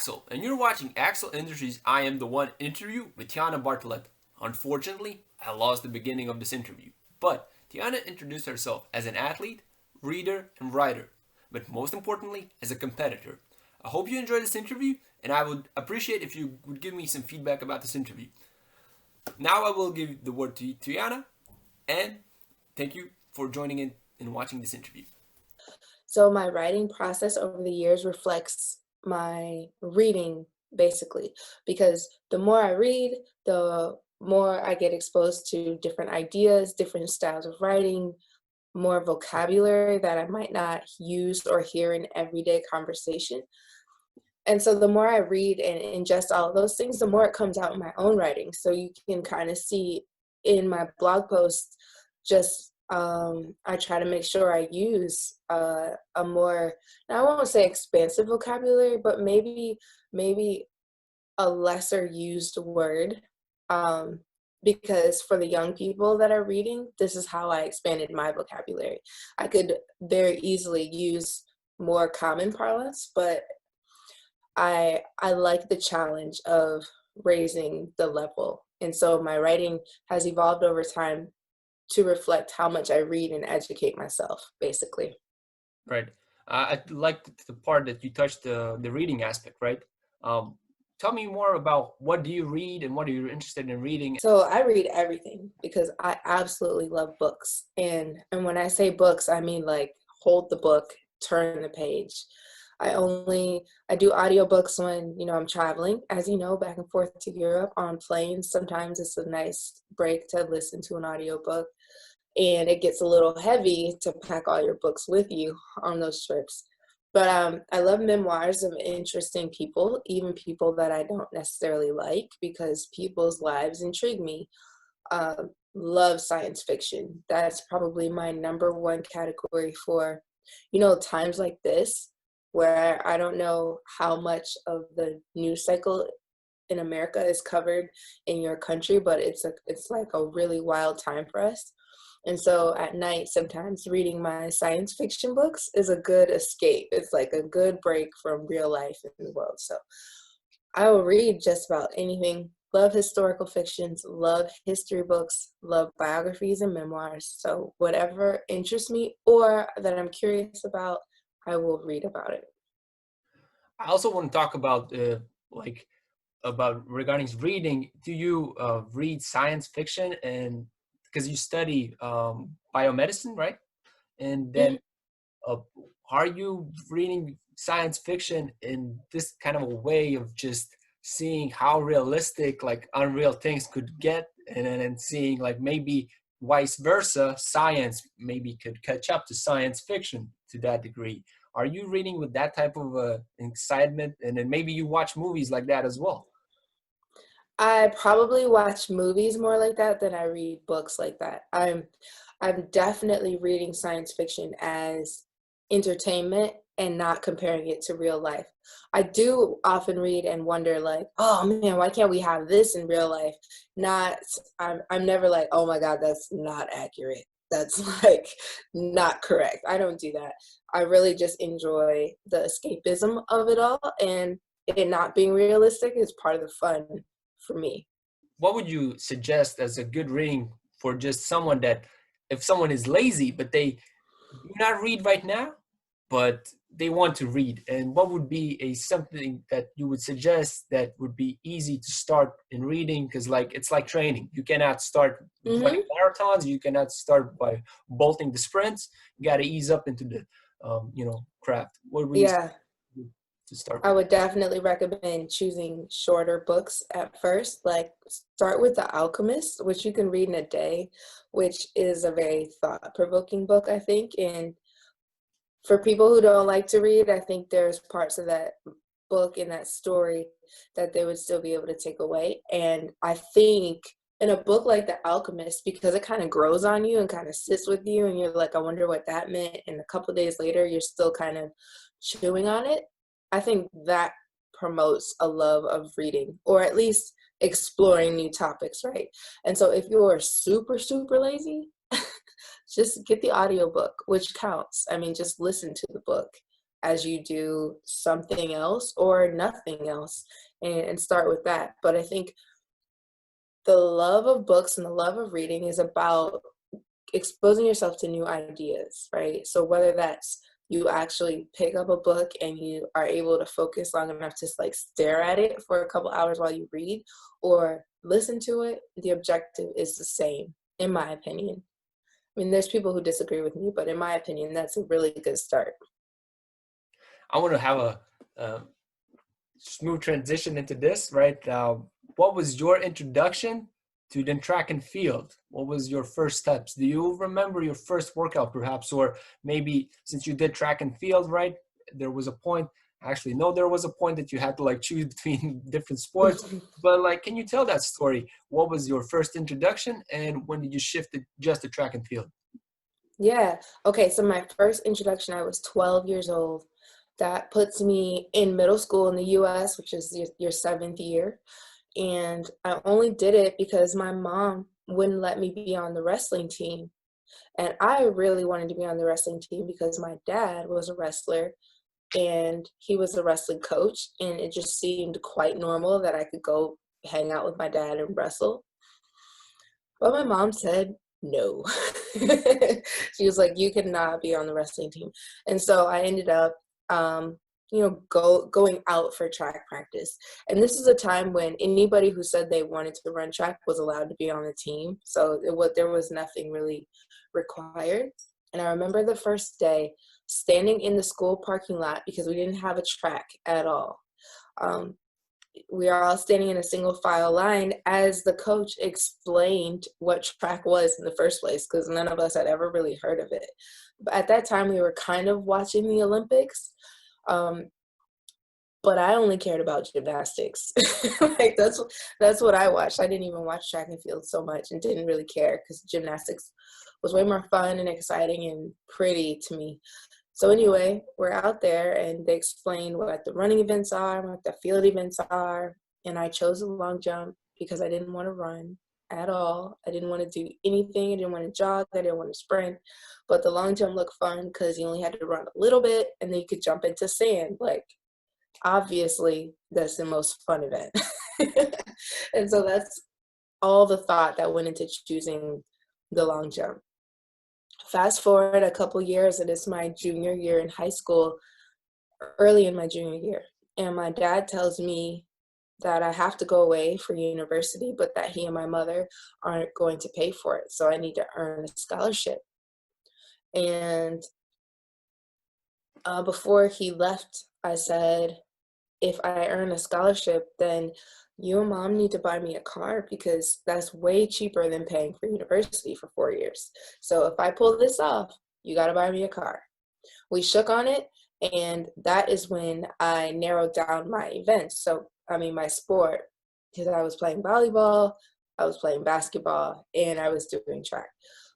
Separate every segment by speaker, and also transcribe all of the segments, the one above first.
Speaker 1: Axel, and you're watching Axel Industries' I Am the One interview with Tianna Bartoletta. Unfortunately, I lost the beginning of this interview, but Tianna introduced herself as an athlete, reader, and writer, but most importantly, as a competitor. I hope you enjoyed this interview, and I would appreciate if you would give me some feedback about this interview. Now I will give the word to Tianna, and thank you for joining in and watching this interview.
Speaker 2: So my writing process over the years reflects my reading, basically, because the more I read, the more I get exposed to different ideas, different styles of writing, more vocabulary that I might not use or hear in everyday conversation. And so the more I read and ingest all of those things, the more it comes out in my own writing. So you can kind of see in my blog posts, just I try to make sure I use a more, now I won't say expansive vocabulary, but maybe a lesser used word. Um, because for the young people that are reading, this is how I expanded my vocabulary. I could very easily use more common parlance, but I like the challenge of raising the level. And so my writing has evolved over time to reflect how much I read and educate myself, basically.
Speaker 1: Right. I like the part that you touched the reading aspect, right? Tell me more about what do you read and what are you interested in reading?
Speaker 2: So I read everything because I absolutely love books. And when I say books, I mean like hold the book, turn the page. I do audiobooks when, I'm traveling, as you know, back and forth to Europe on planes. Sometimes it's a nice break to listen to an audiobook, and it gets a little heavy to pack all your books with you on those trips. But I love memoirs of interesting people, even people that I don't necessarily like, because people's lives intrigue me. Love science fiction. That's probably my number one category for, times like this, where I don't know how much of the news cycle in America is covered in your country, but it's like a really wild time for us. And so at night, sometimes reading my science fiction books is a good escape. It's like a good break from real life in the world. So I will read just about anything. Love historical fictions, love history books, love biographies and memoirs. So whatever interests me or that I'm curious about, I will read about it.
Speaker 1: I also want to talk about about regarding reading. Do you read science fiction and because you study biomedicine, right? And then
Speaker 2: Mhm.
Speaker 1: uh, are you reading science fiction in this kind of a way of just seeing how realistic like unreal things could get and seeing like maybe vice versa science maybe could catch up to science fiction to that degree? Are you reading with that type of excitement, and then maybe you watch movies like that as well?
Speaker 2: I probably watch movies more like that than I read books like that. I'm definitely reading science fiction as entertainment and not comparing it to real life. I do often read and wonder like, oh man, why can't we have this in real life? Not I'm never like, oh my God, that's not accurate. That's like not correct. I don't do that. I really just enjoy the escapism of it all, and it not being realistic is part of the fun for me.
Speaker 1: What would you suggest as a good reading for just someone that if someone is lazy but they do not read right now but they want to read, and what would be a something that you would suggest that would be easy to start in reading? Because like it's like training, you cannot start running
Speaker 2: Hmm.
Speaker 1: marathons, you cannot start by bolting the sprints, you got to ease up into the craft. What would you
Speaker 2: Yeah,
Speaker 1: say to start
Speaker 2: I
Speaker 1: with?
Speaker 2: would definitely recommend choosing shorter books at first. Like start with The Alchemist, which you can read in a day, which is a very thought-provoking book, I think. And for people who don't like to read, I think there's parts of that book and that story that they would still be able to take away. And I think in a book like The Alchemist, because it kind of grows on you and kind of sits with you, and you're like, I wonder what that meant. And a couple days later, you're still kind of chewing on it. I think that promotes a love of reading, or at least exploring new topics, right? And so if you're super, super lazy, just get the audiobook, which counts. I mean, just listen to the book. as you do something else or nothing else, and start with that. But I think the love of books and the love of reading is about exposing yourself to new ideas, right? So whether that's you actually pick up a book and you are able to focus long enough to like stare at it for a couple hours while you read, or listen to it, the objective is the same, in my opinion. I mean, there's people who disagree with me, but in my opinion, that's a really good start.
Speaker 1: I want to have a smooth transition into this, right? What was your introduction to then track and field? What was your first steps? Do you remember your first workout perhaps? Or maybe since you did track and field, right? There was a point, actually, no, there was a point that you had to like choose between different sports, but like, can you tell that story? What was your first introduction and when did you shift it just to track and field?
Speaker 2: Yeah. Okay. So my first introduction, I was 12 years old. That puts me in middle school in the US, which is your seventh year. And I only did it because my mom wouldn't let me be on the wrestling team. And I really wanted to be on the wrestling team because my dad was a wrestler and he was a wrestling coach. And it just seemed quite normal that I could go hang out with my dad and wrestle. But my mom said no. She was like, you cannot be on the wrestling team. And so I ended up, going out for track practice. And this is a time when anybody who said they wanted to run track was allowed to be on the team. So there was nothing really required. And I remember the first day standing in the school parking lot because we didn't have a track at all. We are all standing in a single file line as the coach explained what track was in the first place, because none of us had ever really heard of it. But at that time, we were kind of watching the Olympics, but I only cared about gymnastics. Like that's what I watched. I didn't even watch track and field so much and didn't really care because gymnastics was way more fun and exciting and pretty to me. So anyway, we're out there and they explained what the running events are, what the field events are, and I chose the long jump because I didn't want to run at all. I didn't want to do anything. I didn't want to jog. I didn't want to sprint. But the long jump looked fun because you only had to run a little bit and then you could jump into sand. Like, obviously, that's the most fun event. And so that's all the thought that went into choosing the long jump. Fast forward a couple years, and it's my junior year in high school, early in my junior year. And my dad tells me that I have to go away for university, but that he and my mother aren't going to pay for it. So I need to earn a scholarship. And before he left, I said, if I earn a scholarship, then you and mom need to buy me a car because that's way cheaper than paying for university for 4 years. So if I pull this off, you got to buy me a car. We shook on it, and that is when I narrowed down my events. So, I mean, my sport, because I was playing volleyball, I was playing basketball, and I was doing track.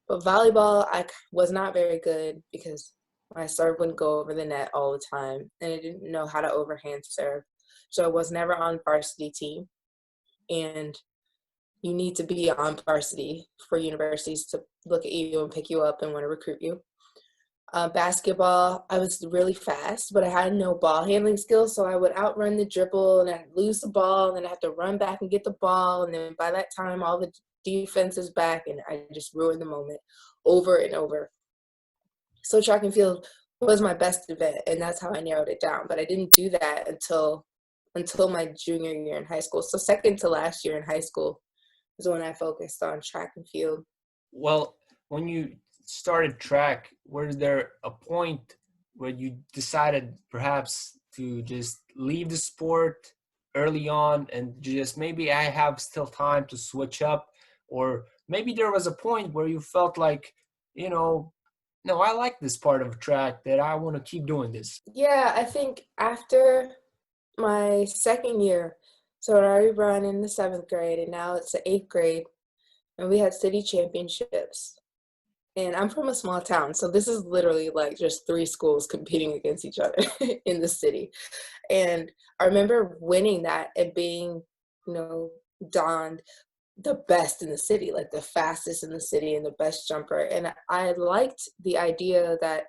Speaker 2: But volleyball, I was not very good because my serve wouldn't go over the net all the time, and I didn't know how to overhand serve. So I was never on varsity team, and you need to be on varsity for universities to look at you and pick you up and want to recruit you. Basketball, I was really fast, but I had no ball handling skills, so I would outrun the dribble, and I'd lose the ball, and then I have to run back and get the ball, and then by that time, all the defense is back, and I just ruined the moment over and over. So track and field was my best event, and that's how I narrowed it down. But I didn't do that until my junior year in high school. So second to last year in high school is when I focused on track and field.
Speaker 1: Well, when you started track, was there a point where you decided perhaps to just leave the sport early on and just maybe I have still time to switch up? Or maybe there was a point where you felt like, no, I like this part of track that I want to keep doing this.
Speaker 2: Yeah, I think after my second year, so I already run in the seventh grade, and now it's the eighth grade, and we had city championships. And I'm from a small town, so this is literally like just three schools competing against each other in the city. And I remember winning that and being, donned the best in the city, like the fastest in the city and the best jumper. And I liked the idea that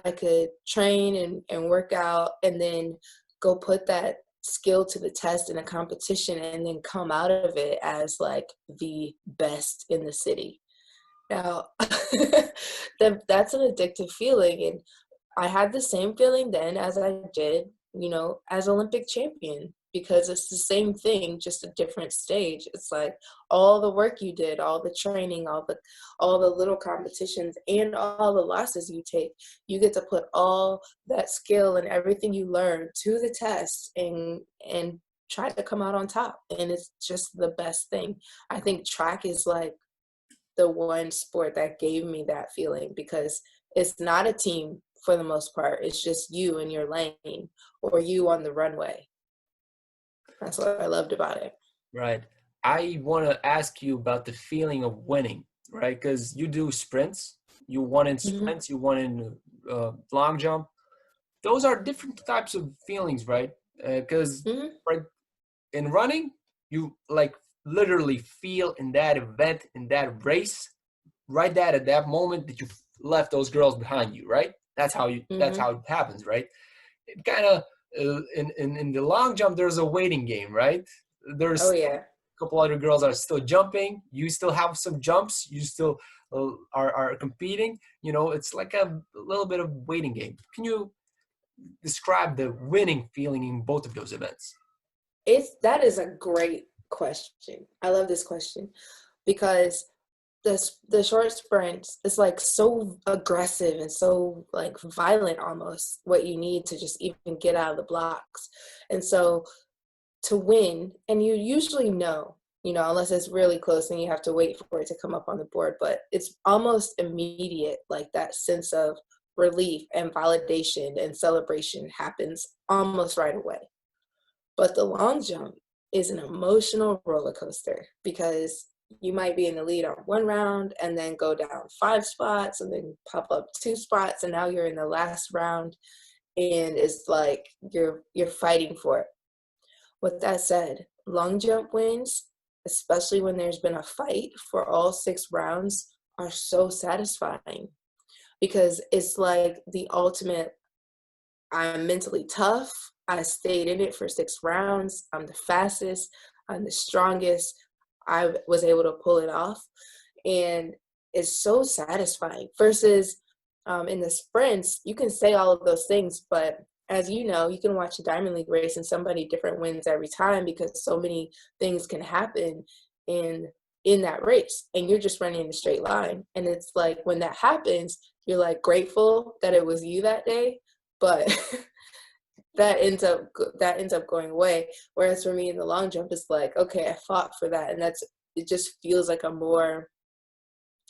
Speaker 2: I could train and work out and then go put that skill to the test in a competition and then come out of it as like the best in the city. Now, that's an addictive feeling. And I had the same feeling then as I did, as Olympic champion, because it's the same thing, just a different stage. It's like all the work you did, all the training, all the little competitions and all the losses you take, you get to put all that skill and everything you learn to the test and try to come out on top. And it's just the best thing. I think track is like the one sport that gave me that feeling, because it's not a team for the most part. It's just you in your lane or you on the runway. That's what I loved about it.
Speaker 1: Right. I want to ask you about the feeling of winning, right? Because you do sprints. You won in
Speaker 2: Mm-hmm.
Speaker 1: sprints. You won in long jump. Those are different types of feelings, right? Because
Speaker 2: Mm-hmm.
Speaker 1: right, in running, you like literally feel in that event, in that race, right that at that moment that you left those girls behind you, right? That's
Speaker 2: Mm-hmm.
Speaker 1: how it happens, right? It kind of in the long jump, there's a waiting game, right?
Speaker 2: Oh
Speaker 1: There's
Speaker 2: yeah.
Speaker 1: a couple other girls are still jumping. You still have some jumps. You still are competing. It's like a little bit of waiting game. Can you describe the winning feeling in both of those events?
Speaker 2: That is a great question. I love this question because the short sprints is like so aggressive and so like violent, almost what you need to just even get out of the blocks. And so to win, and you usually know, unless it's really close and you have to wait for it to come up on the board, but it's almost immediate, like that sense of relief and validation and celebration happens almost right away. But the long jump is an emotional roller coaster, because you might be in the lead on one round and then go down 5 spots and then pop up 2 spots, and now you're in the last round, and it's like you're fighting for it. With that said, long jump wins, especially when there's been a fight for all 6 rounds, are so satisfying, because it's like the ultimate, I'm mentally tough. I stayed in it for 6 rounds. I'm the fastest. I'm the strongest. I was able to pull it off. And it's so satisfying versus in the sprints, you can say all of those things, but as you know, you can watch a Diamond League race and somebody different wins every time, because so many things can happen in in that race and you're just running in a straight line. And it's like when that happens, you're like grateful that it was you that day, but that ends up going away. Whereas for me in the long jump, it's like, okay, I fought for that, and it just feels like a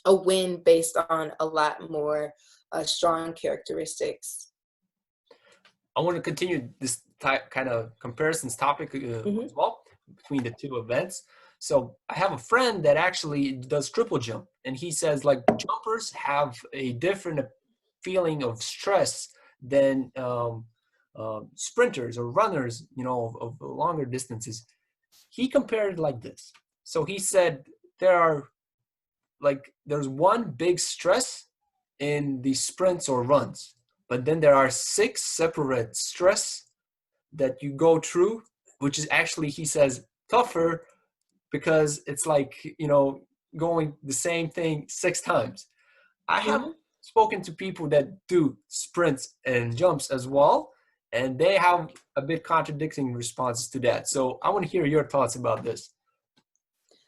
Speaker 2: win based on a lot more strong characteristics.
Speaker 1: I want to continue this kind of comparisons topic
Speaker 2: Hmm.
Speaker 1: as well between the two events. So I have a friend that actually does triple jump, and he says like jumpers have a different feeling of stress than sprinters or runners, of longer distances. He compared it like this. So he said there's one big stress in the sprints or runs, but then there are 6 separate stress that you go through, which is actually, he says, tougher, because it's like, going the same thing 6 times. I have
Speaker 2: Hmm.
Speaker 1: spoken to people that do sprints and jumps as well, and they have a bit contradicting responses to that. So I want to hear your thoughts about this.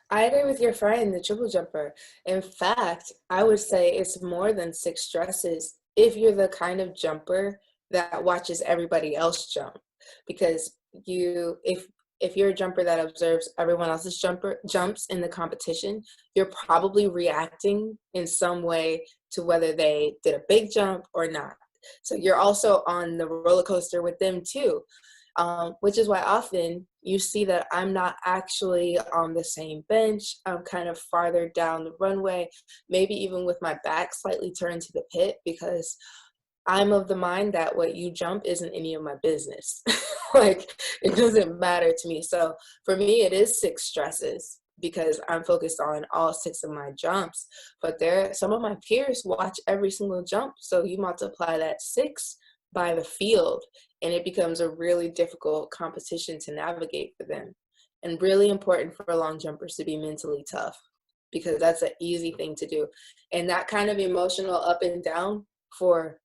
Speaker 2: I agree with your friend, the triple jumper. In fact, I would say it's more than 6 stresses if you're the kind of jumper that watches everybody else jump. Because if you're a jumper that observes everyone else's jumps in the competition, you're probably reacting in some way to whether they did a big jump or not. So you're also on the roller coaster with them too. Which is why often you see that I'm not actually on the same bench. I'm kind of farther down the runway, maybe even with my back slightly turned to the pit, because I'm of the mind that what you jump isn't any of my business. Like, it doesn't matter to me. So for me, it is 6 stresses. because I'm focused on all 6 of my jumps. But some of my peers watch every single jump. So you multiply that 6 by the field, and it becomes a really difficult competition to navigate for them. And really important for long jumpers to be mentally tough, because that's an easy thing to do. And that kind of emotional up and down for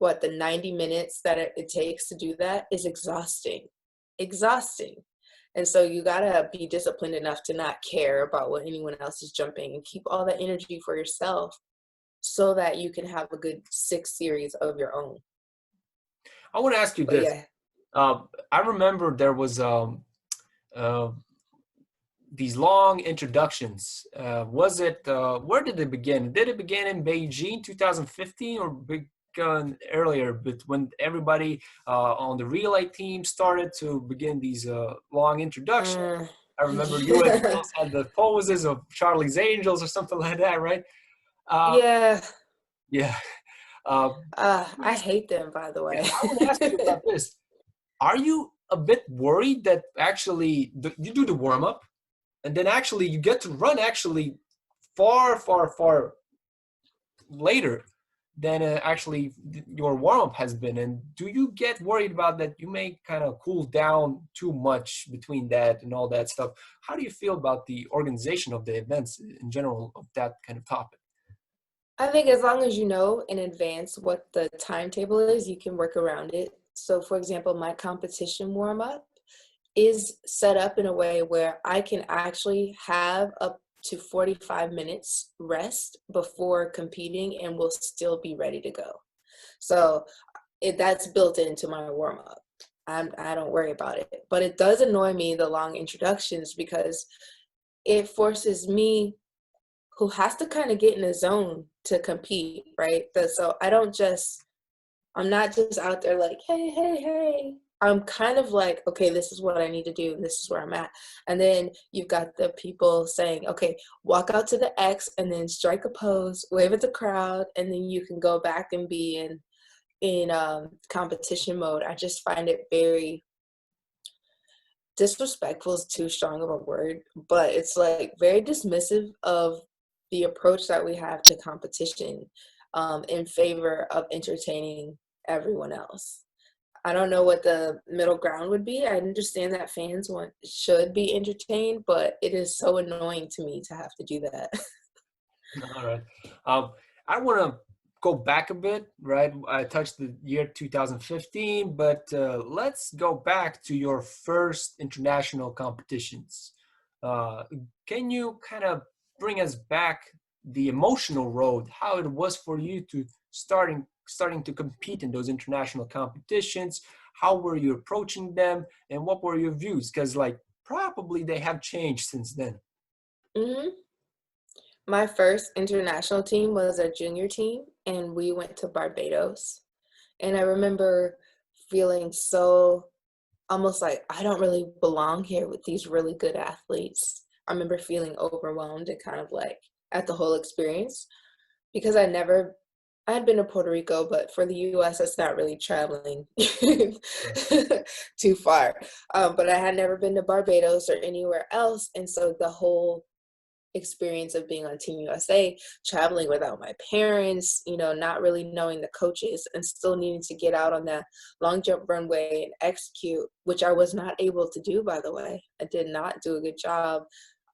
Speaker 2: the 90 minutes that it takes to do that is exhausting. And so you gotta be disciplined enough to not care about what anyone else is jumping and keep all that energy for yourself so that you can have a good 6 series of your own.
Speaker 1: I want to ask you
Speaker 2: But
Speaker 1: this.
Speaker 2: yeah.
Speaker 1: I remember there was uh, these long introductions. Was it, where did it begin? Did it begin in Beijing 2015 or begun earlier? But when everybody on the relay team started to begin these long introductions, I remember you as
Speaker 2: Yeah.
Speaker 1: well had the poses of Charlie's Angels or something like that, right? Uh,
Speaker 2: Yeah.
Speaker 1: yeah. Uh,
Speaker 2: I hate them, by the way.
Speaker 1: I want to ask you about this. Are you a bit worried that actually you do the warm up and then actually you get to run actually far later than actually your warm up has been? And do you get worried about that you may kind of cool down too much between that and all that stuff? How do you feel about the organization of the events in general of that kind of topic?
Speaker 2: I think as long as you know in advance what the timetable is, you can work around it. So, for example, my competition warm up is set up in a way where I can actually have up to 45 minutes rest before competing and will still be ready to go. So that's built into my warm up. I don't worry about it. But it does annoy me, the long introductions, because it forces me, who has to kind of get in a zone to compete, right? So I'm not just out there like, hey, hey, hey. I'm kind of like, okay, this is what I need to do. And this is where I'm at. And then you've got the people saying, okay, walk out to the X and then strike a pose, wave at the crowd, and then you can go back and be in competition mode. I just find it very disrespectful is too strong of a word, but it's like very dismissive of the approach that we have to competition, in favor of entertaining everyone else. I don't know what the middle ground would be. I understand that fans should be entertained, but it is so annoying to me to have to do that.
Speaker 1: All right. I want to go back a bit, right? I touched the year 2015, but let's go back to your first international competitions. Uh, can you kind of bring us back the emotional road, how it was for you to starting to compete in those international competitions? How were you approaching them, and what were your views? Because like probably they have changed since then.
Speaker 2: hmm My first international team was a junior team, and we went to Barbados. And I remember feeling so almost like I don't really belong here with these really good athletes. I remember feeling overwhelmed and kind of like at the whole experience, because I had been to Puerto Rico, but for the US, it's not really traveling
Speaker 1: Right.
Speaker 2: too far. But I had never been to Barbados or anywhere else. And so the whole experience of being on Team USA, traveling without my parents, not really knowing the coaches and still needing to get out on that long jump runway and execute, which I was not able to do, by the way. I did not do a good job.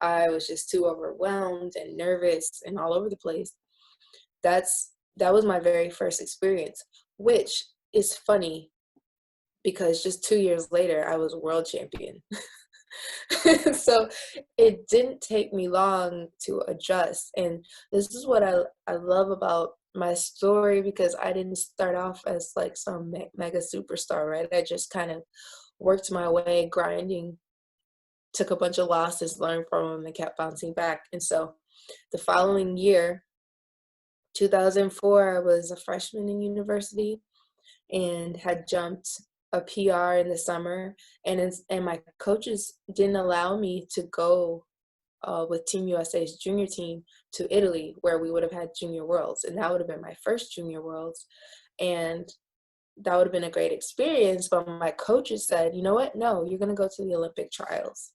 Speaker 2: I was just too overwhelmed and nervous and all over the place. That was my very first experience, which is funny because just 2 years later, I was world champion. So it didn't take me long to adjust. And this is what I love about my story, because I didn't start off as like some mega superstar, right? I just kind of worked my way, grinding, took a bunch of losses, learned from them, and kept bouncing back. And so the following year, 2004, I was a freshman in university and had jumped a PR in the summer, and my coaches didn't allow me to go with Team USA's junior team to Italy, where we would have had Junior Worlds, and that would have been my first Junior Worlds, and that would have been a great experience. But my coaches said, you know what? No, you're going to go to the Olympic trials.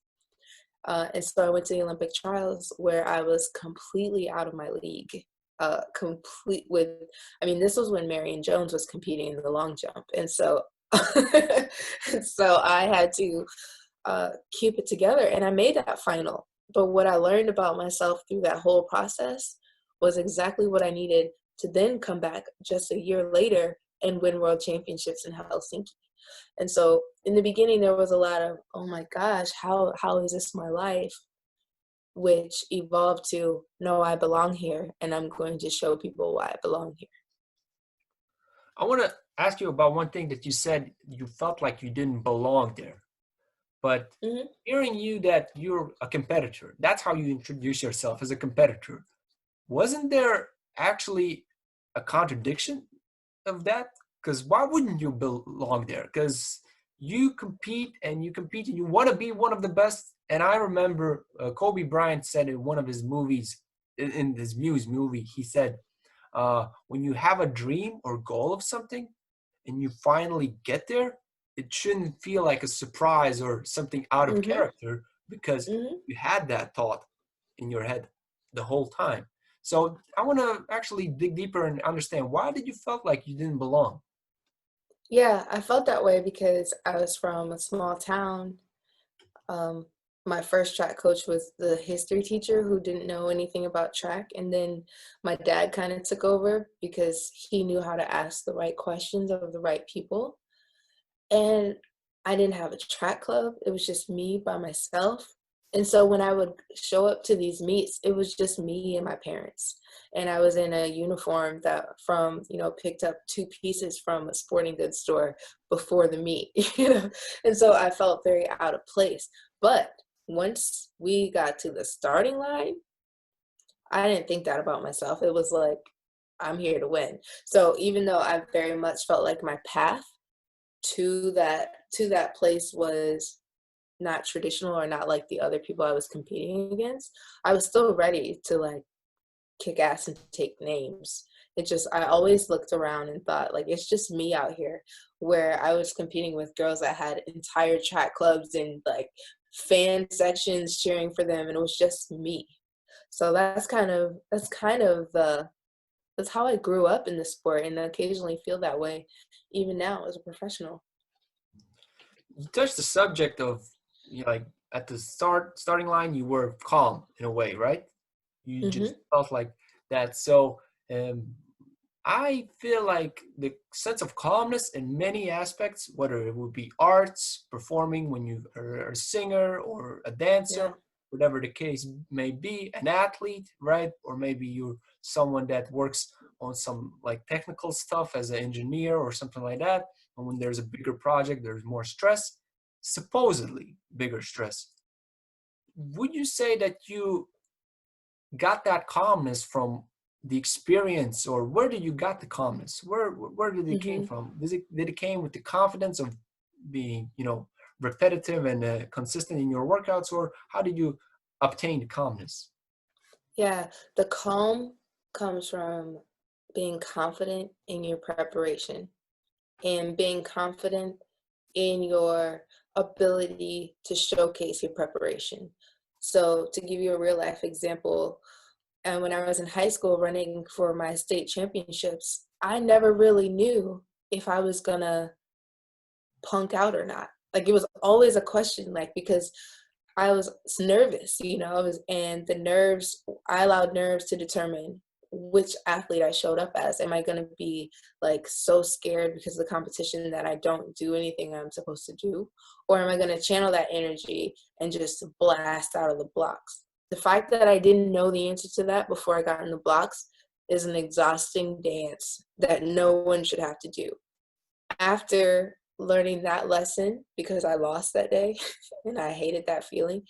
Speaker 2: And so I went to the Olympic trials where I was completely out of my league. Complete with, I mean, this was when Marion Jones was competing in the long jump. And so, and so I had to keep it together, and I made that final. But what I learned about myself through that whole process was exactly what I needed to then come back just a year later and win world championships in Helsinki. And so in the beginning, there was a lot of, oh my gosh, how is this my life? Which evolved to, no, I belong here, and I'm going to show people why I belong here.
Speaker 1: I want to ask you about one thing that you said you felt like you didn't belong there. But
Speaker 2: Mm-hmm.
Speaker 1: hearing you that you're a competitor, that's how you introduce yourself as a competitor. Wasn't there actually a contradiction of that? Because why wouldn't you belong there? Because you compete and you want to be one of the best. And I remember Kobe Bryant said in one of his movies, in his Muse movie, he said, when you have a dream or goal of something and you finally get there, it shouldn't feel like a surprise or something out of
Speaker 2: Mm-hmm.
Speaker 1: character because
Speaker 2: Mm-hmm.
Speaker 1: you had that thought in your head the whole time. So I want to actually dig deeper and understand, why did you felt like you didn't belong?
Speaker 2: Yeah, I felt that way because I was from a small town. Um, my first track coach was the history teacher who didn't know anything about track. And then my dad kind of took over because he knew how to ask the right questions of the right people. And I didn't have a track club. It was just me by myself. And so when I would show up to these meets, it was just me and my parents. And I was in a uniform that picked up 2 pieces from a sporting goods store before the meet, And so I felt very out of place. But once we got to the starting line, I didn't think that about myself. It was like, I'm here to win. So even though I very much felt like my path to that place was not traditional or not like the other people I was competing against, I was still ready to like kick ass and take names. It just, I always looked around and thought like, it's just me out here, where I was competing with girls that had entire track clubs and like fan sections cheering for them, and it was just me. So that's how I grew up in the sport, and I occasionally feel that way even now as a professional.
Speaker 1: You touched the subject of, like at the starting line, you were calm in a way, right? You just
Speaker 2: Hmm.
Speaker 1: felt like that. So um, I feel like the sense of calmness in many aspects, whether it would be arts, performing when you are a singer or a dancer,
Speaker 2: Yeah.
Speaker 1: whatever the case may be, an athlete, right? Or maybe you're someone that works on some like technical stuff as an engineer or something like that. And when there's a bigger project, there's more stress, supposedly bigger stress. Would you say that you got that calmness from the experience, or where did you got the calmness? Where did it came
Speaker 2: Hmm.
Speaker 1: from? Did it came with the confidence of being, repetitive and consistent in your workouts, or how did you obtain the calmness?
Speaker 2: Yeah. The calm comes from being confident in your preparation and being confident in your ability to showcase your preparation. So, to give you a real life example, and when I was in high school running for my state championships, I never really knew if I was gonna punk out or not. Like it was always a question, like because I was nervous, and the nerves, I allowed nerves to determine which athlete I showed up as. Am I going to be like so scared because of the competition that I don't do anything I'm supposed to do? Or am I going to channel that energy and just blast out of the blocks? The fact that I didn't know the answer to that before I got in the blocks is an exhausting dance that no one should have to do. After learning that lesson, because I lost that day and I hated that feeling,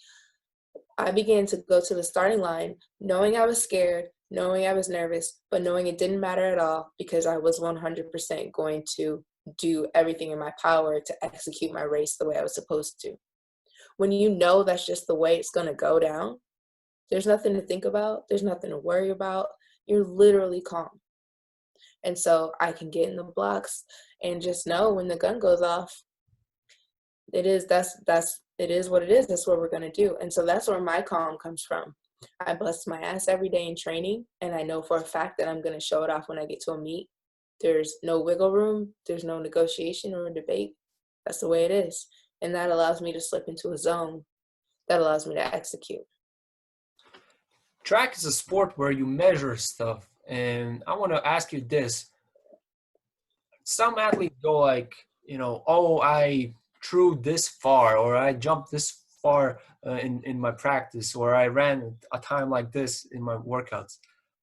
Speaker 2: I began to go to the starting line knowing I was scared, knowing I was nervous, but knowing it didn't matter at all because I was 100% going to do everything in my power to execute my race the way I was supposed to. When you know that's just the way it's going to go down, there's nothing to think about, there's nothing to worry about. You're literally calm. And so I can get in the blocks and just know when the gun goes off, that's it is what it is. That's what we're going to do. And so that's where my calm comes from. I bust my ass every day in training, and I know for a fact that I'm going to show it off when I get to a meet. There's no wiggle room. There's no negotiation or debate. That's the way it is. And that allows me to slip into a zone that allows me to execute.
Speaker 1: Track is a sport where you measure stuff. And I want to ask you this. Some athletes go like, oh, I threw this far, or I jumped this far in my practice, or I ran a time like this in my workouts.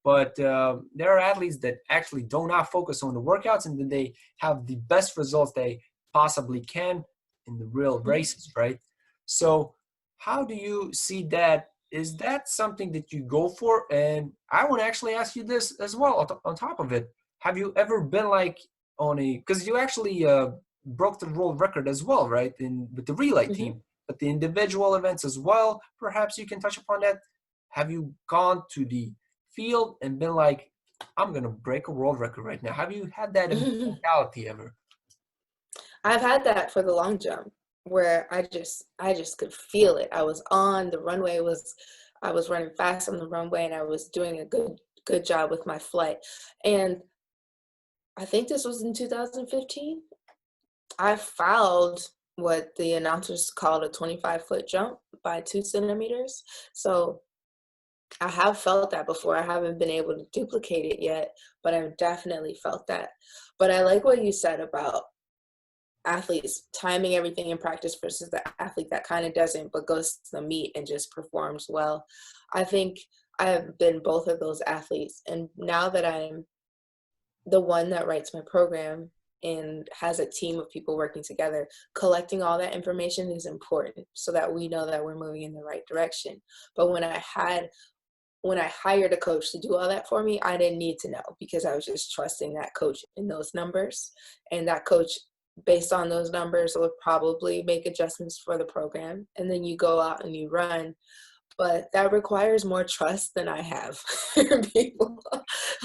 Speaker 1: But there are athletes that actually do not focus on the workouts, and then they have the best results they possibly can in the real races, right? So how do you see that? Is that something that you go for? And I want to actually ask you this as well on top of it. Have you ever been like because you actually broke the world record as well, right? With the relay team, but the individual events as well, perhaps you can touch upon that. Have you gone to the field and been like, I'm going to break a world record right now? Have you had that mentality ever?
Speaker 2: I've had that for the long jump where I just could feel it. I was on the runway, I was running fast on the runway, and I was doing a good job with my flight. And I think this was in 2015. I fouled what the announcers called a 25-foot jump by 2 centimeters. So I have felt that before. I haven't been able to duplicate it yet, but I've definitely felt that. But I like what you said about athletes timing everything in practice versus the athlete that kind of doesn't, but goes to the meet and just performs well. I think I have been both of those athletes. And now that I'm the one that writes my program and has a team of people working together, collecting all that information is important so that we know that we're moving in the right direction. But when I hired a coach to do all that for me, I didn't need to know, because I was just trusting that coach in those numbers. And that coach, based on those numbers, would probably make adjustments for the program. And then you go out and you run. But that requires more trust than I have in people.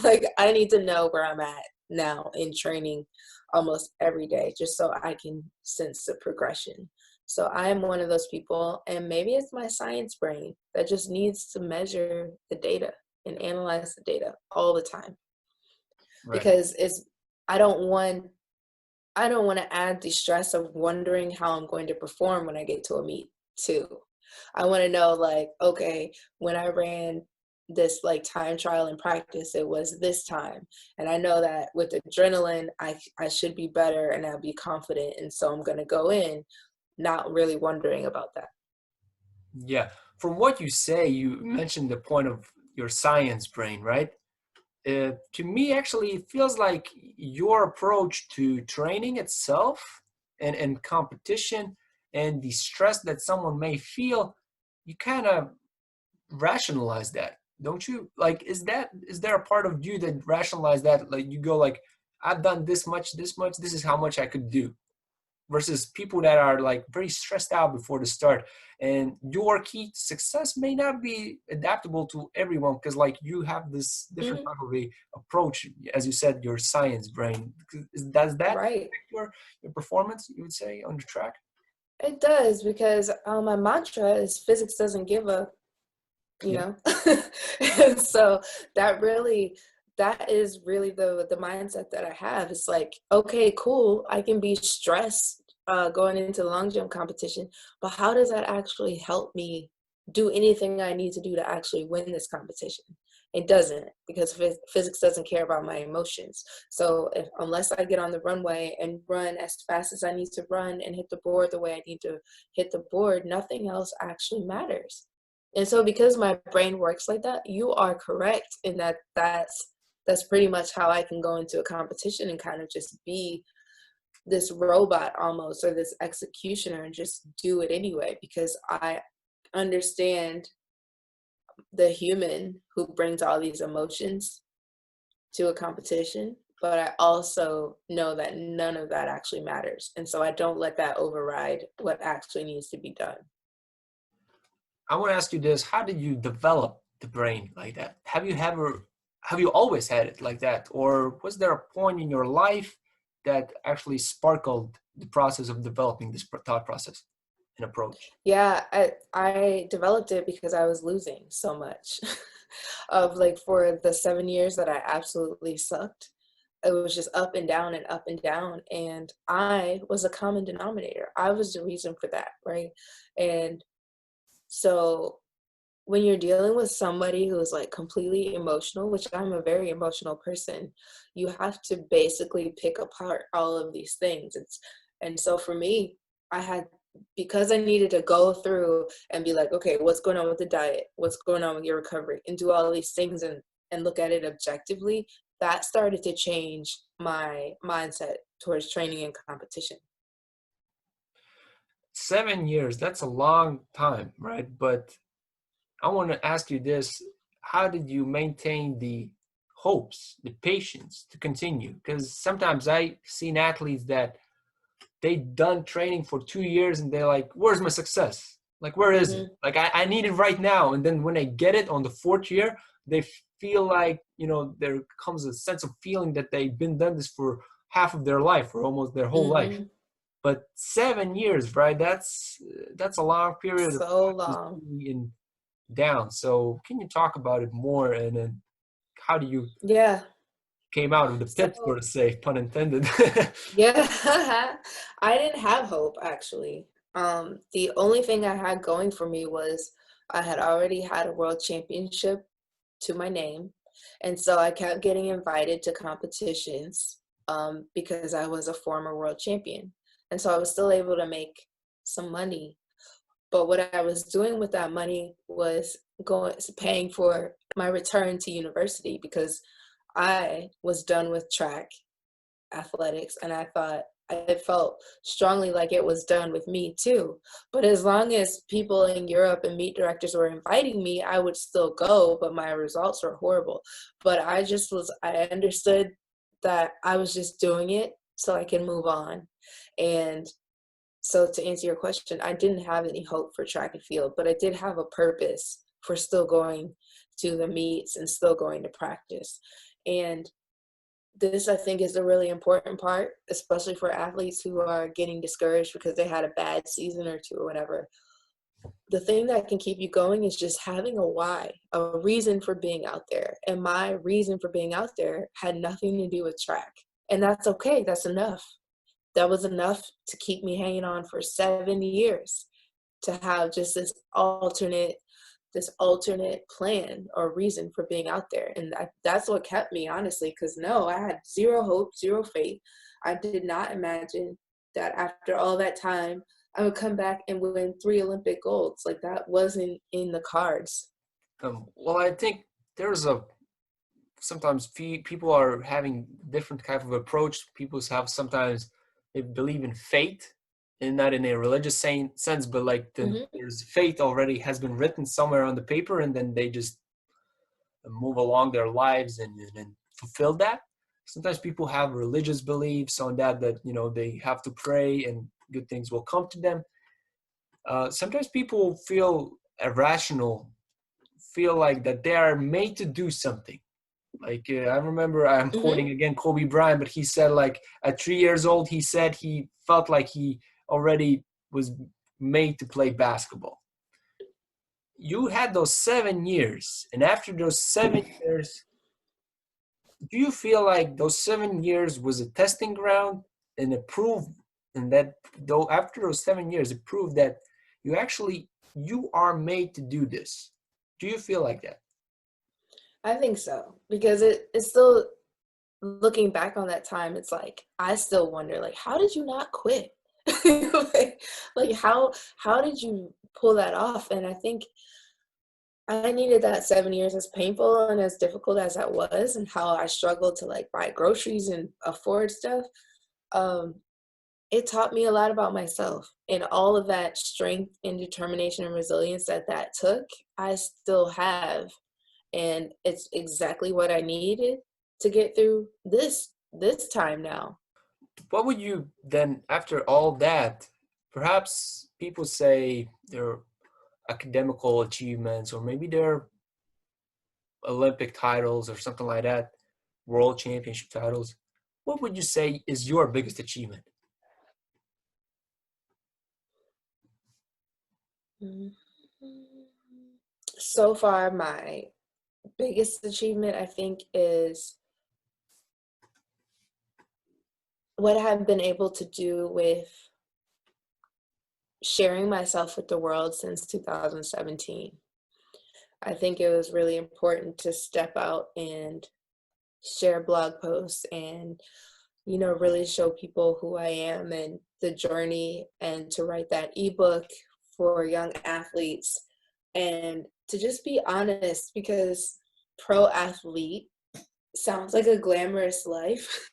Speaker 2: Like, I need to know where I'm at now in training almost every day, just so I can sense the progression. So I'm one of those people, and maybe it's my science brain that just needs to measure the data and analyze the data all the time. Right. Because I don't want to add the stress of wondering how I'm going to perform when I get to a meet too. I want to know, like, okay, when I ran this like time trial in practice, it was this time. And I know that with adrenaline, I should be better and I'll be confident. And so I'm going to go in not really wondering about that.
Speaker 1: Yeah. From what you say, you mentioned the point of your science brain, right? To me, actually, it feels like your approach to training itself and competition and the stress that someone may feel, you kind of rationalize that, don't you? Like, is there a part of you that rationalize that? Like, you go like, I've done this much, this is how much I could do, versus people that are like very stressed out before the start. And your key to success may not be adaptable to everyone, because like you have this different type of a approach, as you said, your science brain. Does that affect your performance, you would say, on the track?
Speaker 2: It does, because my mantra is physics doesn't give a, you know. And so that is really the mindset that I have. It's like, okay, cool, I can be stressed going into the long jump competition, but how does that actually help me do anything I need to do to actually win this competition? It doesn't, because physics doesn't care about my emotions. So unless I get on the runway and run as fast as I need to run and hit the board the way I need to hit the board, nothing else actually matters. And so because my brain works like that, you are correct in that's pretty much how I can go into a competition and kind of just be this robot almost, or this executioner, and just do it anyway, because I understand the human who brings all these emotions to a competition, but I also know that none of that actually matters. And so I don't let that override what actually needs to be done.
Speaker 1: I want to ask you this: how did you develop the brain like that? Have you always had it like that, or was there a point in your life that actually sparkled the process of developing this thought process? and approach?
Speaker 2: Yeah, I developed it because I was losing so much. Of like for the 7 years that I absolutely sucked, it was just up and down and up and down. And I was a common denominator. I was the reason for that, right? And so when you're dealing with somebody who's like completely emotional, which I'm a very emotional person, you have to basically pick apart all of these things. And so for me, I had, because I needed to go through and be like, okay, what's going on with the diet? What's going on with your recovery? And do all these things and look at it objectively, that started to change my mindset towards training and competition.
Speaker 1: 7 years, that's a long time, right? But I want to ask you this. How did you maintain the hopes, the patience to continue? Because sometimes I seen athletes that they done training for 2 years and they're like, where's my success? Like, where is it?
Speaker 2: Hmm.
Speaker 1: Like, I need it right now. And then when they get it on the fourth year, they feel like, there comes a sense of feeling that they've been done this for half of their life or almost their whole life.
Speaker 2: Hmm.
Speaker 1: But 7 years, right? That's a long period of
Speaker 2: So
Speaker 1: time just
Speaker 2: long.
Speaker 1: being in down. So can you talk about it more? And then how do you
Speaker 2: Yeah.
Speaker 1: came out of the pit, so
Speaker 2: So
Speaker 1: to say, pun intended?
Speaker 2: yeah, I didn't have hope actually. The only thing I had going for me was I had already had a world championship to my name, and so I kept getting invited to competitions because I was a former world champion, and so I was still able to make some money. But what I was doing with that money was paying for my return to university because I was done with track athletics, and I felt strongly like it was done with me too. But as long as people in Europe and meet directors were inviting me, I would still go, but my results were horrible. But I understood that I was just doing it so I can move on. And so to answer your question, I didn't have any hope for track and field, but I did have a purpose for still going to the meets and still going to practice. And this, I think, is a really important part, especially for athletes who are getting discouraged because they had a bad season or two or whatever. The thing that can keep you going is just having a why, a reason for being out there. And my reason for being out there had nothing to do with track. And that's okay. That's enough. That was enough to keep me hanging on for 7 years, to have just this alternate plan or reason for being out there. And that's what kept me, honestly, because no, I had zero hope, zero faith. I did not imagine that after all that time, I would come back and win 3 Olympic golds. Like, that wasn't in the cards.
Speaker 1: Well, I think there's a sometimes people are having different type of approach. People have sometimes they believe in fate, and not in a religious sense, but like
Speaker 2: Hmm.
Speaker 1: there's fate already has been written somewhere on the paper, and then they just move along their lives and fulfill that. Sometimes people have religious beliefs on that they have to pray and good things will come to them. Sometimes people feel irrational, feel like that they are made to do something. Like I remember, I'm
Speaker 2: Hmm.
Speaker 1: quoting again Kobe Bryant, but he said like at 3 years old, he said he felt like he already was made to play basketball. You had those 7 years, and after those 7 years, do you feel like those 7 years was a testing ground and it proved, and that though after those 7 years, it proved that you are made to do this? Do you feel like that?
Speaker 2: I think so, because it's still, looking back on that time, it's like I still wonder, like, how did you not quit? like how did you pull that off? And I think I needed that 7 years, as painful and as difficult as that was, and how I struggled to like buy groceries and afford stuff. Um, it taught me a lot about myself, and all of that strength and determination and resilience that took, I still have, and it's exactly what I needed to get through this time now.
Speaker 1: What would you then, after all that, perhaps people say their academical achievements or maybe their Olympic titles or something like that, world championship titles, what would you say is your biggest achievement?
Speaker 2: Mhm. So far, my biggest achievement, I think, is what I've been able to do with sharing myself with the world since 2017. I think it was really important to step out and share blog posts and, really show people who I am and the journey, and to write that ebook for young athletes, and to just be honest, because pro athlete sounds like a glamorous life.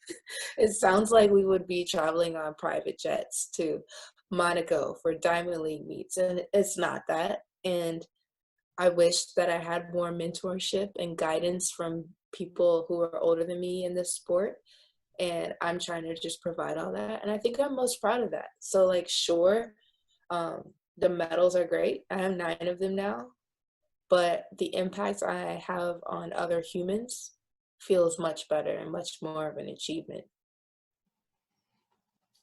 Speaker 2: It sounds like we would be traveling on private jets to Monaco for Diamond League meets, and it's not that. And I wish that I had more mentorship and guidance from people who are older than me in this sport. And I'm trying to just provide all that. And I think I'm most proud of that. So, like, sure, the medals are great. I have 9 of them now. But the impact I have on other humans feels much better and much more of an achievement.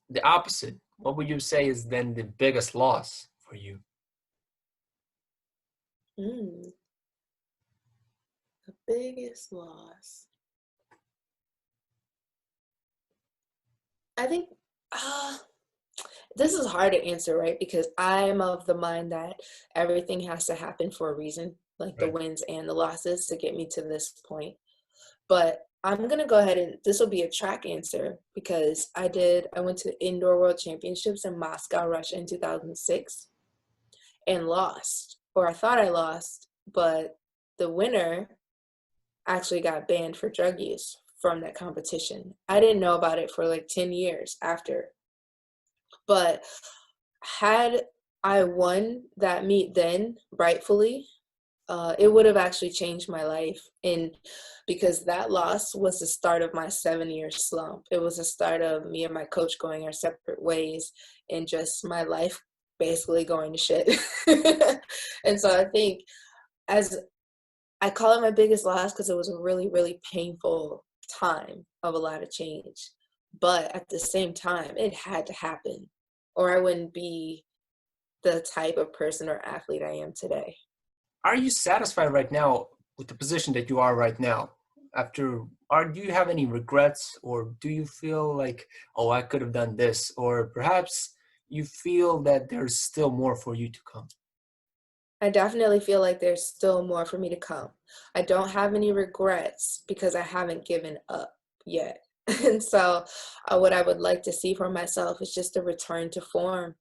Speaker 1: The opposite. What would you say is then the biggest loss for you?
Speaker 2: Mm, the biggest loss. I think uh, this is hard to answer, right? Because I'm of the mind that everything has to happen for a reason, like the
Speaker 1: Right.
Speaker 2: wins and the losses to get me to this point. But I'm gonna go ahead, and this will be a track answer, because I went to indoor world championships in Moscow, Russia in 2006, and lost, or I thought I lost, but the winner actually got banned for drug use from that competition. I didn't know about it for like 10 years after. But had I won that meet then, rightfully, it would have actually changed my life. And because that loss was the start of my 7-year slump. It was the start of me and my coach going our separate ways, and just my life basically going to shit. And so I think, as I call it, my biggest loss, because it was a really, really painful time of a lot of change. But at the same time, it had to happen, or I wouldn't be the type of person or athlete I am today.
Speaker 1: Are you satisfied right now with the position that you are right now? Do you have any regrets, or do you feel like, oh, I could have done this, or perhaps you feel that there's still more for you to come?
Speaker 2: I definitely feel like there's still more for me to come. I don't have any regrets because I haven't given up yet. And so, what I would like to see for myself is just a return to form.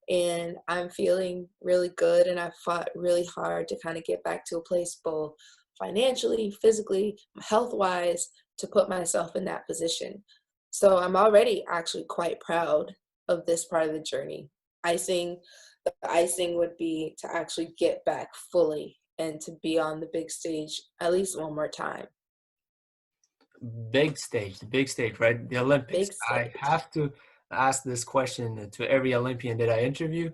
Speaker 2: And I'm feeling really good, and I fought really hard to kind of get back to a place, both financially, physically, health wise, to put myself in that position. So I'm already actually quite proud of this part of the journey. Icing the icing would be to actually get back fully and to be on the big stage at least one more time.
Speaker 1: The big stage, right? The Olympics.
Speaker 2: Big
Speaker 1: I
Speaker 2: stage.
Speaker 1: have to ask this question to every Olympian that I interview.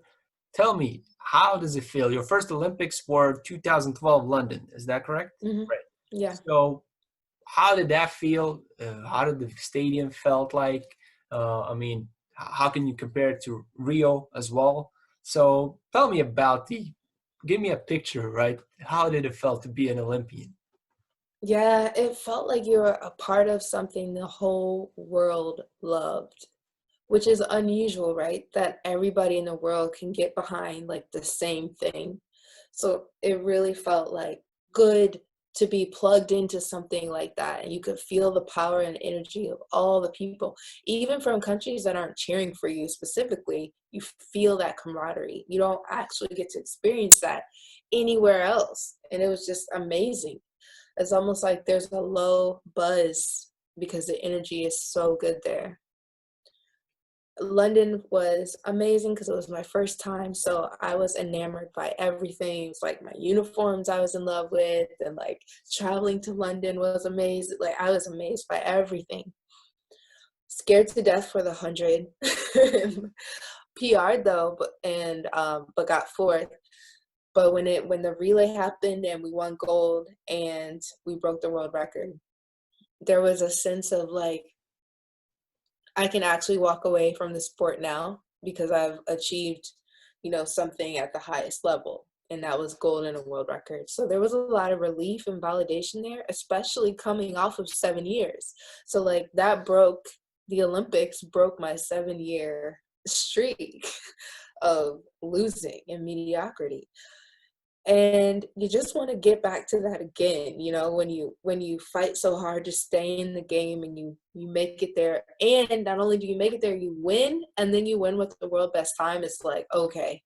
Speaker 1: Tell me, how does it feel? Your first Olympics were 2012 London, is that correct?
Speaker 2: Hmm.
Speaker 1: Right.
Speaker 2: Yeah.
Speaker 1: So, how did that feel? How did the stadium felt like? I mean, how can you compare it to Rio as well? So, tell me about give me a picture, right? How did it felt to be an Olympian?
Speaker 2: Yeah, it felt like you were a part of something the whole world loved, which is unusual, right? That everybody in the world can get behind like the same thing. So it really felt like good to be plugged into something like that. And you could feel the power and energy of all the people, even from countries that aren't cheering for you specifically. You feel that camaraderie. You don't actually get to experience that anywhere else. And it was just amazing. It's almost like there's a low buzz because the energy is so good there. London was amazing because it was my first time, so I was enamored by everything. It was like my uniforms I was in love with, and like traveling to London was amazing. Like, I was amazed by everything. Scared to death for the 100. PR'd though, but got fourth. But when the relay happened and we won gold and we broke the world record, there was a sense of like, I can actually walk away from the sport now because I've achieved something at the highest level. And that was gold in a world record. So there was a lot of relief and validation there, especially coming off of 7 years. So like the Olympics broke my 7-year streak of losing and mediocrity. And you just want to get back to that again, when you fight so hard to stay in the game and you make it there. And not only do you make it there, you win, and then you win with the world best time. It's like, okay,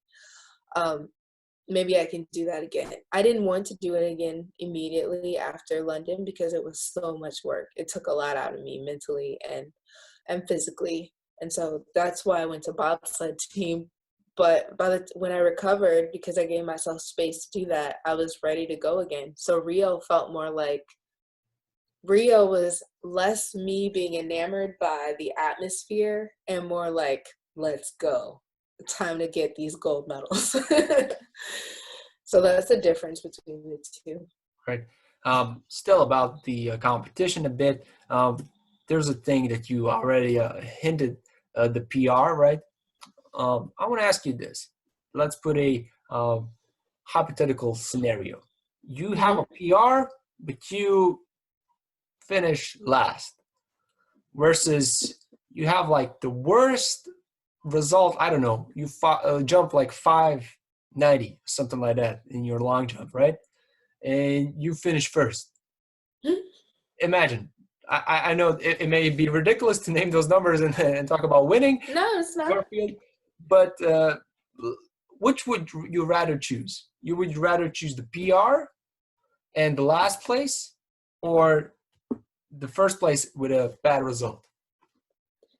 Speaker 2: maybe I can do that again. I didn't want to do it again immediately after London because it was so much work. It took a lot out of me mentally and physically. And so that's why I went to bobsled team. But when I recovered, because I gave myself space to do that, I was ready to go again. So Rio was less me being enamored by the atmosphere and more like, let's go. Time to get these gold medals. So that's the difference between the two.
Speaker 1: Right. Still about the competition a bit. There's a thing that you already hinted, the PR, right? I want to ask you this. Let's put a hypothetical scenario. You have a PR, but you finish last, versus you have like the worst result. I don't know. You jump like 590, something like that in your long jump, right? And you finish first. Imagine. I know it may be ridiculous to name those numbers and talk about winning.
Speaker 2: No, it's not.
Speaker 1: But which would you rather choose? You would rather choose the PR and the last place, or the first place with a bad result?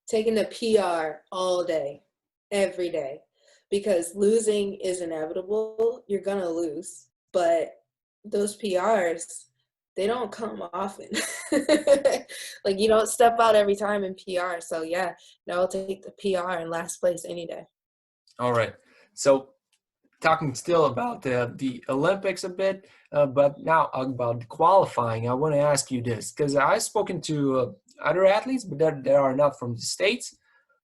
Speaker 2: Taking the PR all day, every day, because losing is inevitable. You're going to lose, but those PRs, they don't come often. Like, you don't step out every time in PR. So yeah, no, I'll take the PR in last place any day.
Speaker 1: All right. So talking still about the Olympics a bit, but now about the qualifying, I want to ask you this, because I've spoken to other athletes, but they are not from the States.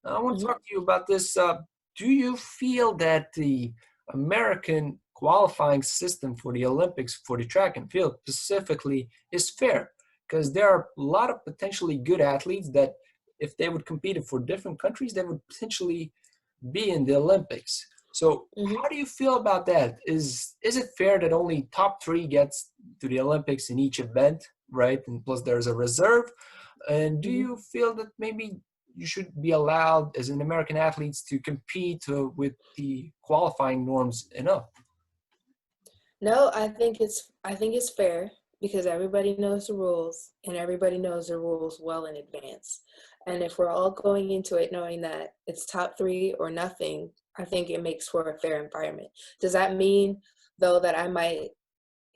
Speaker 1: I want to talk to you about this. Do you feel that the American qualifying system for the Olympics, for the track and field specifically, is fair? Because there are a lot of potentially good athletes that if they would compete for different countries, they would potentially be in the Olympics. So how do you feel about that? Is it fair that only top 3 gets to the Olympics in each event, right? And plus there's a reserve. And do you feel that maybe you should be allowed as an American athlete to compete with the qualifying norms enough?
Speaker 2: No, I think it's fair because everybody knows the rules and everybody knows the rules well in advance. And if we're all going into it knowing that it's top 3 or nothing, I think it makes for a fair environment. Does that mean, though, that I might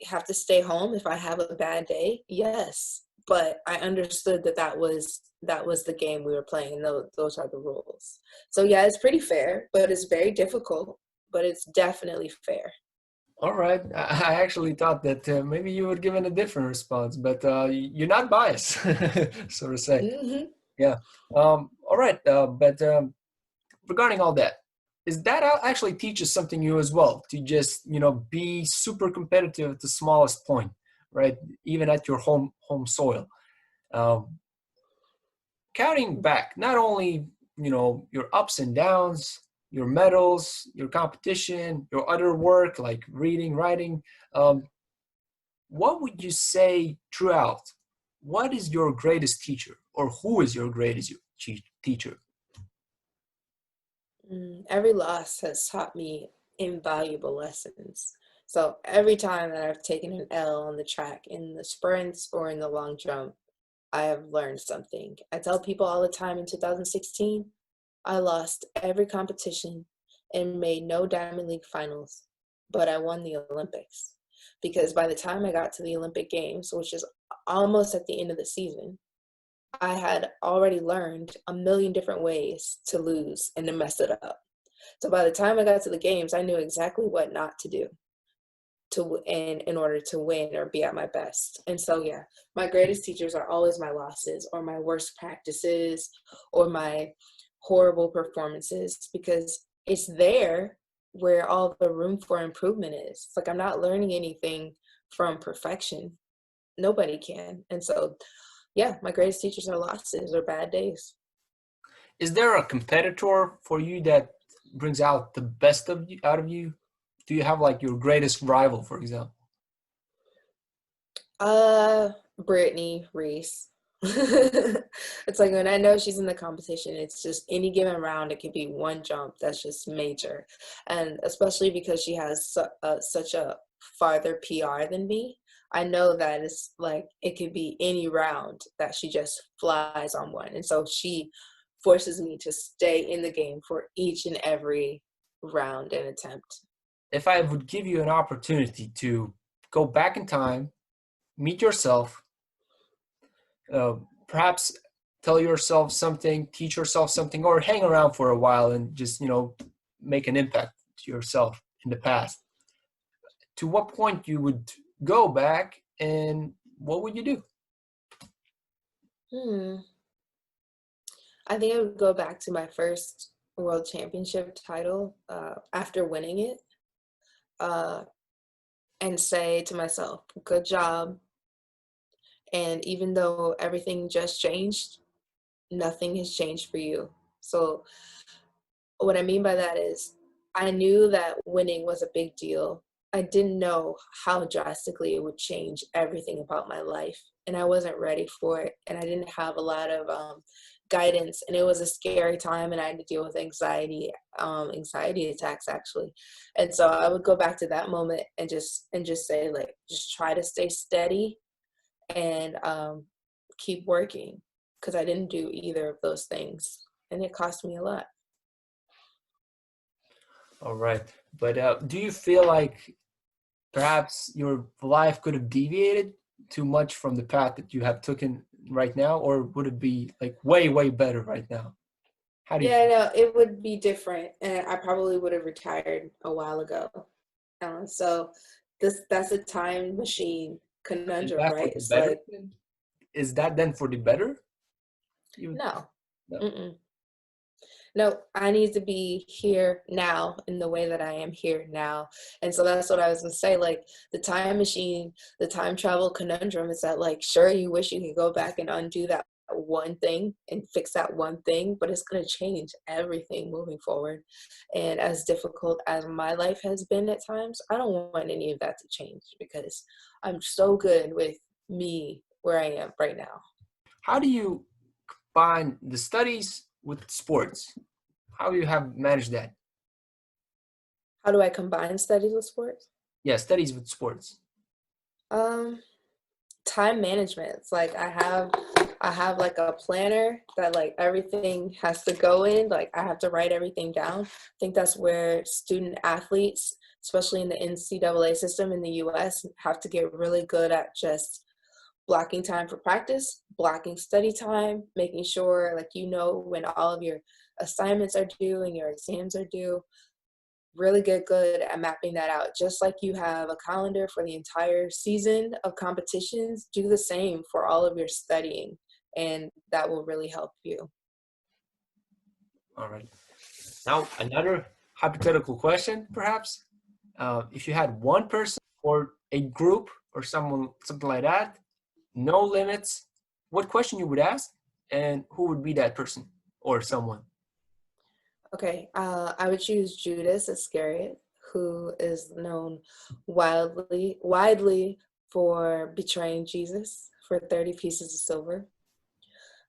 Speaker 2: have to stay home if I have a bad day? Yes. But I understood that was the game we were playing, and those are the rules. So yeah, it's pretty fair, but it's very difficult, but it's definitely fair.
Speaker 1: All right. I actually thought that maybe you would give it a different response, but you're not biased, so to say. Yeah. All right. But regarding all that, is that actually teaches something new as well, to just, be super competitive at the smallest point, right? Even at your home soil. Counting back, not only, your ups and downs, your medals, your competition, your other work like reading, writing, what would you say throughout? What is your greatest teacher, or who is your greatest teacher?
Speaker 2: Every loss has taught me invaluable lessons. So every time that I've taken an L on the track, in the sprints or in the long jump, I have learned something. I tell people all the time, in 2016, I lost every competition and made no Diamond League finals, but I won the Olympics. Because by the time I got to the Olympic Games, which is almost at the end of the season, I had already learned a million different ways to lose and to mess it up. So by the time I got to the games, I knew exactly what not to do in order to win or be at my best. And so, yeah, my greatest teachers are always my losses or my worst practices or my horrible performances, because it's there where all the room for improvement is. It's like I'm not learning anything from perfection. Nobody can. And so, yeah, my greatest teachers are losses or bad days.
Speaker 1: Is there a competitor for you that brings out the best of you out of you? Do you have like your greatest rival, for example?
Speaker 2: Brittany Reese. It's like when I know she's in the competition, it's just any given round, it could be one jump that's just major. And especially because she has such a farther PR than me, I know that it's like it could be any round that she just flies on one. And so she forces me to stay in the game for each and every round and attempt.
Speaker 1: If I would give you an opportunity to go back in time, meet yourself, uh, perhaps tell yourself something, teach yourself something, or hang around for a while and just, make an impact to yourself in the past, to what point you would go back and what would you do?
Speaker 2: Hmm. I think I would go back to my first world championship title after winning it, uh, and say to myself, good job. And even though everything just changed, nothing has changed for you. So, what I mean by that is, I knew that winning was a big deal. I didn't know how drastically it would change everything about my life. And I wasn't ready for it. And I didn't have a lot of guidance. And it was a scary time. And I had to deal with anxiety attacks, actually. And so I would go back to that moment and just say, like, just try to stay steady and keep working. Because I didn't do either of those things. And it cost me a lot.
Speaker 1: All right. But do you feel like perhaps your life could have deviated too much from the path that you have taken right now, or would it be like way, way better right now? How do you
Speaker 2: Yeah,
Speaker 1: feel?
Speaker 2: no, it would be different, and I probably would have retired a while ago. So that's a time machine
Speaker 1: Is
Speaker 2: conundrum,
Speaker 1: that for
Speaker 2: right?
Speaker 1: the
Speaker 2: It's
Speaker 1: better
Speaker 2: like,
Speaker 1: then? Is that then for the better? You
Speaker 2: no,
Speaker 1: no.
Speaker 2: mm-mm. No, I need to be here now in the way that I am here now. And so that's what I was gonna say. Like the time machine, the time travel conundrum is that, like, sure, you wish you could go back and undo that one thing and fix that one thing, but it's gonna change everything moving forward. And as difficult as my life has been at times, I don't want any of that to change because I'm so good with me where I am right now.
Speaker 1: How do you combine the studies with sports? How you have managed that?
Speaker 2: How do I combine studies with sports?
Speaker 1: Yeah, studies with sports.
Speaker 2: Um, Time management. It's like I have like a planner that like everything has to go in. Like I have to write everything down. I think that's where student athletes, especially in the NCAA system in the US, have to get really good at just blocking time for practice, blocking study time, making sure like you know when all of your assignments are due and your exams are due. Really get good at mapping that out. Just like you have a calendar for the entire season of competitions, do the same for all of your studying, and that will really help you.
Speaker 1: All right. Now another hypothetical question, perhaps. If you had one person or a group or someone, something like that, no limits, what question you would ask, and who would be that person or someone?
Speaker 2: Okay, I would choose Judas Iscariot, who is known widely for betraying Jesus for 30 pieces of silver,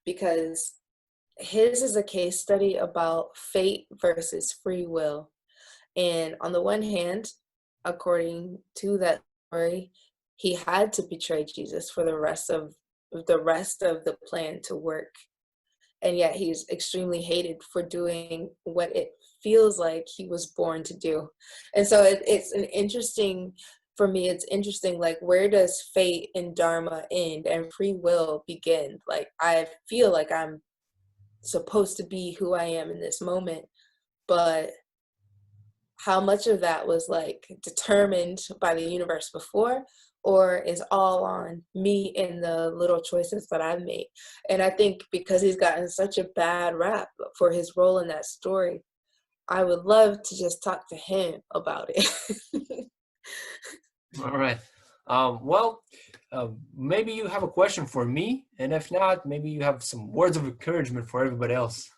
Speaker 2: because his is a case study about fate versus free will. And on the one hand, according to that story, he had to betray Jesus for the rest of the plan to work. And yet he's extremely hated for doing what it feels like he was born to do. And so it's an interesting, for me, it's interesting, like, where does fate and dharma end and free will begin? Like, I feel like I'm supposed to be who I am in this moment, but how much of that was like determined by the universe before, or is all on me and the little choices that I've made. And I think because he's gotten such a bad rap for his role in that story, I would love to just talk to him about it.
Speaker 1: All right. Well, maybe you have a question for me, and if not, maybe you have some words of encouragement for everybody else.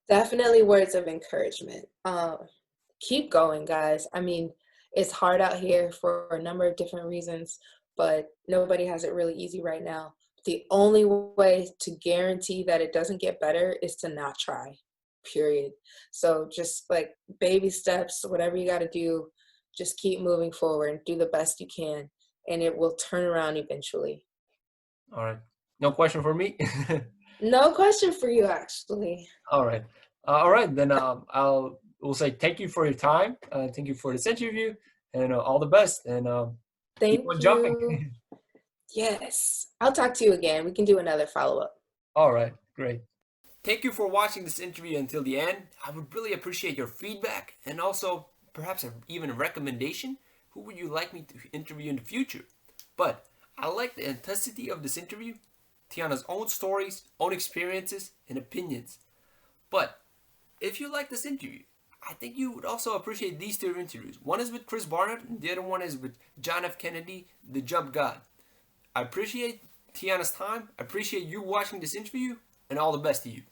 Speaker 2: Definitely words of encouragement. Keep going, guys. I mean, it's hard out here for a number of different reasons, but nobody has it really easy right now. The only way to guarantee that it doesn't get better is to not try, period. So just like baby steps, whatever you got to do, just keep moving forward and do the best you can, and it will turn around eventually.
Speaker 1: All right. No question for me?
Speaker 2: No question for you, actually.
Speaker 1: All right. All right. Then we'll say thank you for your time. Thank you for this interview, and all the best. And keep
Speaker 2: Thank
Speaker 1: on jumping.
Speaker 2: you. Yes. I'll talk to you again. We can do another follow-up.
Speaker 1: All right. Great. Thank you for watching this interview until the end. I would really appreciate your feedback and also perhaps even a recommendation. Who would you like me to interview in the future? But I like the intensity of this interview, Tianna's own stories, own experiences, and opinions. But if you like this interview, I think you would also appreciate these two interviews. One is with Chris Barnett, and the other one is with John F. Kennedy, the Jump God. I appreciate Tianna's time. I appreciate you watching this interview, and all the best to you.